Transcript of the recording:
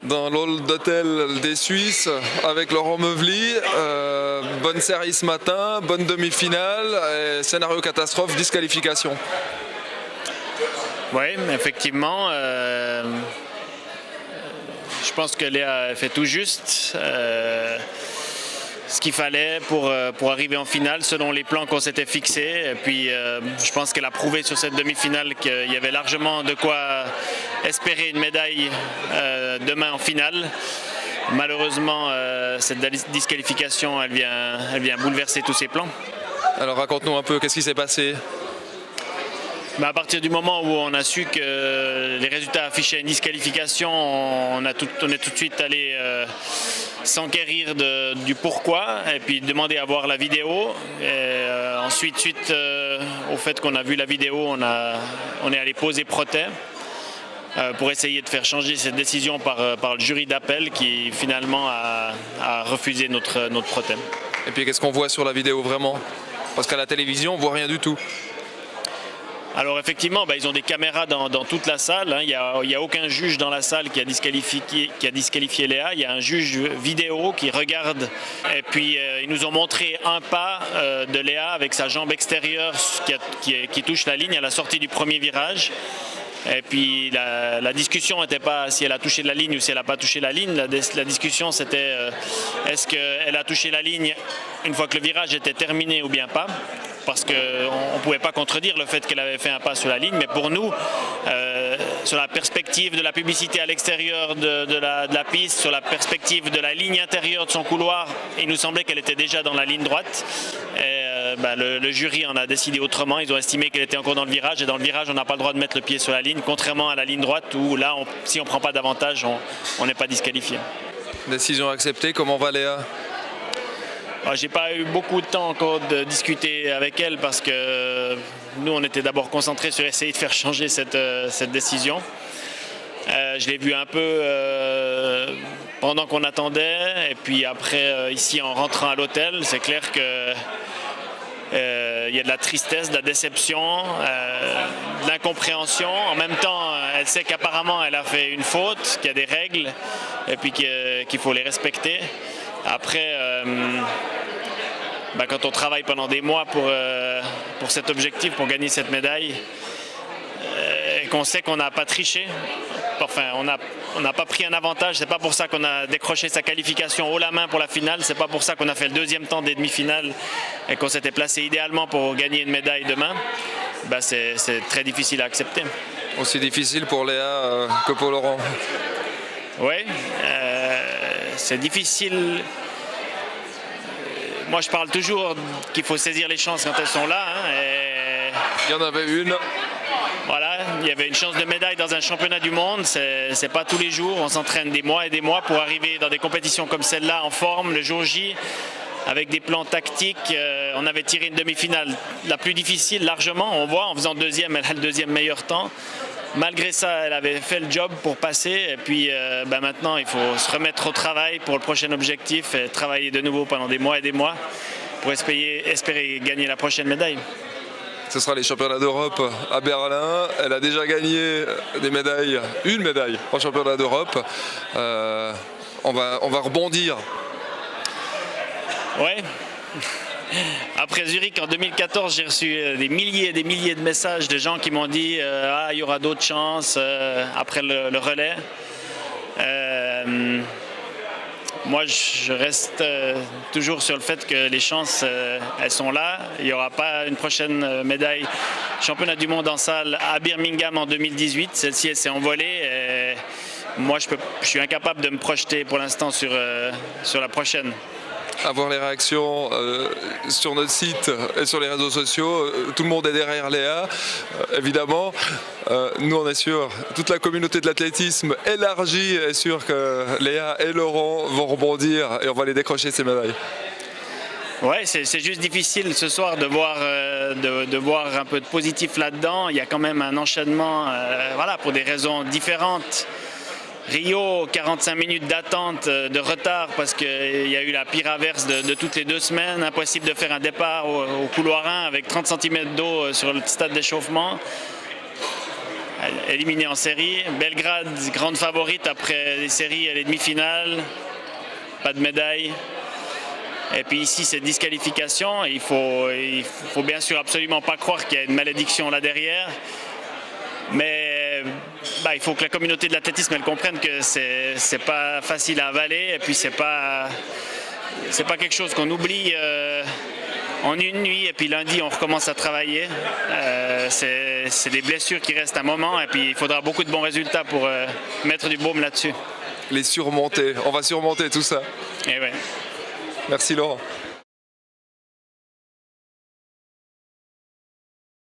dans l'hall d'hôtel des Suisses avec Laurent Meuvely. Bonne série ce matin, bonne demi-finale, scénario catastrophe, disqualification. Oui, effectivement. Je pense que Léa fait tout juste ce qu'il fallait pour arriver en finale selon les plans qu'on s'était fixés. Et puis je pense qu'elle a prouvé sur cette demi-finale qu'il y avait largement de quoi espérer une médaille demain en finale. Malheureusement, cette disqualification, elle vient bouleverser tous ces plans. Alors raconte-nous un peu, qu'est-ce qui s'est passé ? À partir du moment où on a su que les résultats affichaient une disqualification, on est tout de suite allé s'enquérir du pourquoi et puis demander à voir la vidéo. Et, ensuite, suite au fait qu'on a vu la vidéo, on est allé poser protêt pour essayer de faire changer cette décision par le jury d'appel qui finalement a refusé notre protêt. Et puis qu'est-ce qu'on voit sur la vidéo vraiment ? Parce qu'à la télévision, on ne voit rien du tout. Alors effectivement, ils ont des caméras dans toute la salle. Il n'y a aucun juge dans la salle qui a disqualifié Léa. Il y a un juge vidéo qui regarde. Et puis ils nous ont montré un pas de Léa avec sa jambe extérieure qui touche la ligne à la sortie du premier virage. Et puis la discussion n'était pas si elle a touché la ligne ou si elle n'a pas touché la ligne. La discussion c'était est-ce qu'elle a touché la ligne une fois que le virage était terminé ou bien pas. Parce qu'on ne pouvait pas contredire le fait qu'elle avait fait un pas sur la ligne. Mais pour nous, sur la perspective de la publicité à l'extérieur de la piste, sur la perspective de la ligne intérieure de son couloir, il nous semblait qu'elle était déjà dans la ligne droite. Et, le jury en a décidé autrement. Ils ont estimé qu'elle était encore dans le virage. Et dans le virage, on n'a pas le droit de mettre le pied sur la ligne, contrairement à la ligne droite où là, si on ne prend pas d'avantage, on n'est pas disqualifié. Décision acceptée, comment va Léa ? J'ai pas eu beaucoup de temps encore de discuter avec elle parce que nous, on était d'abord concentrés sur essayer de faire changer cette décision. Je l'ai vu un peu pendant qu'on attendait et puis après, ici, en rentrant à l'hôtel, c'est clair que il y a de la tristesse, de la déception, de l'incompréhension. En même temps, elle sait qu'apparemment, elle a fait une faute, qu'il y a des règles et puis qu'il faut les respecter. Après, quand on travaille pendant des mois pour cet objectif, pour gagner cette médaille, et qu'on sait qu'on n'a pas triché, enfin, on n'a pas pris un avantage, c'est pas pour ça qu'on a décroché sa qualification haut la main pour la finale, c'est pas pour ça qu'on a fait le deuxième temps des demi-finales et qu'on s'était placé idéalement pour gagner une médaille demain, c'est très difficile à accepter. Aussi difficile pour Léa que pour Laurent. Oui, c'est difficile. Moi, je parle toujours qu'il faut saisir les chances quand elles sont là. Et il y en avait une. Voilà, il y avait une chance de médaille dans un championnat du monde. C'est pas tous les jours. On s'entraîne des mois et des mois pour arriver dans des compétitions comme celle-là en forme le jour J, avec des plans tactiques. On avait tiré une demi-finale la plus difficile largement. On voit, en faisant deuxième, elle a le deuxième meilleur temps. Malgré ça, elle avait fait le job pour passer. Et puis maintenant, il faut se remettre au travail pour le prochain objectif et travailler de nouveau pendant des mois et des mois pour espérer gagner la prochaine médaille. Ce sera les championnats d'Europe à Berlin. Elle a déjà gagné des médailles, une médaille en championnat d'Europe. On va rebondir. Ouais. Après Zurich en 2014, j'ai reçu des milliers et des milliers de messages de gens qui m'ont dit il y aura d'autres chances après le relais. Moi, je reste toujours sur le fait que les chances, elles sont là. Il n'y aura pas une prochaine médaille championnat du monde en salle à Birmingham en 2018. Celle-ci, elle s'est envolée. Et moi, je suis incapable de me projeter pour l'instant sur la prochaine. À voir les réactions sur notre site et sur les réseaux sociaux, tout le monde est derrière Léa, évidemment. Nous, on est sûr, toute la communauté de l'athlétisme élargie est sûre que Léa et Laurent vont rebondir et on va les décrocher ces médailles. Ouais, c'est juste difficile ce soir de voir un peu de positif là-dedans. Il y a quand même un enchaînement, pour des raisons différentes. Rio, 45 minutes d'attente, de retard parce qu'il y a eu la pire averse de toutes les 2 semaines. Impossible de faire un départ au couloir 1 avec 30 cm d'eau sur le stade d'échauffement. éliminée en série. Belgrade, grande favorite après les séries et les demi-finales. Pas de médaille. Et puis ici, c'est disqualification. Il faut bien sûr absolument pas croire qu'il y a une malédiction là derrière. Mais il faut que la communauté de l'athlétisme elle comprenne que c'est pas facile à avaler. Et puis c'est pas quelque chose qu'on oublie en une nuit. Et puis lundi, on recommence à travailler. C'est des blessures qui restent un moment. Et puis il faudra beaucoup de bons résultats pour mettre du baume là-dessus. Les surmonter, on va surmonter tout ça. Et ouais. Merci Laurent.